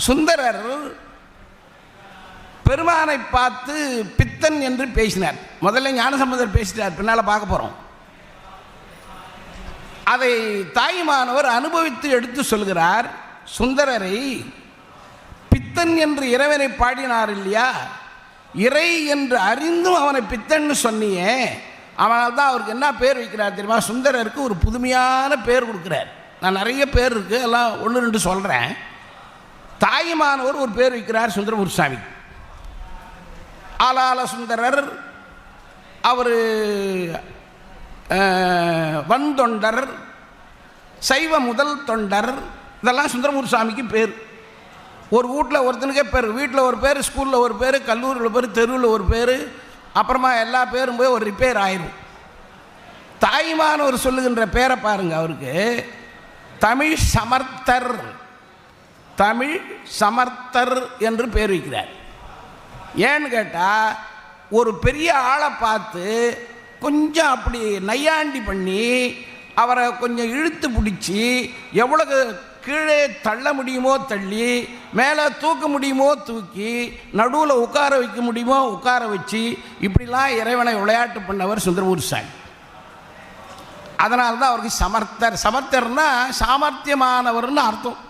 சுந்தரர் பெருமானை பார்த்து பித்தன் என்று பேசினார். முதல்ல ஞானசம்பந்தர் பேசிட்டார், பின்னால் பார்க்க போகிறோம். அதை தாயுமானவர் அனுபவித்து எடுத்து சொல்கிறார். சுந்தரரை பித்தன் என்று இறைவனை பாடினார் இல்லையா, இறை என்று அறிந்தும் அவனை பித்தன்னு சொன்னியே, அவனால் தான் அவருக்கு என்ன பேர் வைக்கிறார் தெரியுமா? சுந்தரருக்கு ஒரு புதுமையான பேர் கொடுக்குறார். நான் நிறைய பேர் இருக்குது, எல்லாம் ஒன்று ரெண்டு சொல்கிறேன். தாயுமானவர் ஒரு பேர் வைக்கிறார் சுந்தரமூர்த்தி சாமி. ஆலால சுந்தரர், அவர் வந்தொண்டர், சைவ முதல் தொண்டர், இதெல்லாம் சுந்தரமூர்த்தி சாமிக்கு பேர். ஒரு வீட்டில் ஒருத்தனுக்கே பேர், வீட்டில் ஒரு பேர், ஸ்கூலில் ஒரு பேர், கல்லூரியில் பேர், தெருவில் ஒரு பேர், அப்புறமா எல்லா பேரும் போய் ஒரு ரிப்பேர் ஆயிரும். தாயுமானவர் சொல்லுகின்ற பேரை பாருங்க, அவருக்கு தமிழ் சமர்த்தர், தமிழ் சமர்த்தர் என்று பேர் வைக்கிறார். ஏன்னு கேட்டால், ஒரு பெரிய ஆளை பார்த்து கொஞ்சம் அப்படி நையாண்டி பண்ணி அவரை கொஞ்சம் இழுத்து பிடிச்சி எவ்வளவு கீழே தள்ள முடியுமோ தள்ளி, மேலே தூக்க முடியுமோ தூக்கி, நடுவில் உட்கார வைக்க முடியுமோ உட்கார வச்சு, இப்படிலாம் இறைவனை விளையாட்டு பண்ணவர் சுந்தரமூர்த்தி சாமி. அதனால தான் அவருக்கு சமர்த்தர். சமர்த்தர்னா சாமர்த்தியமானவர்னு அர்த்தம்.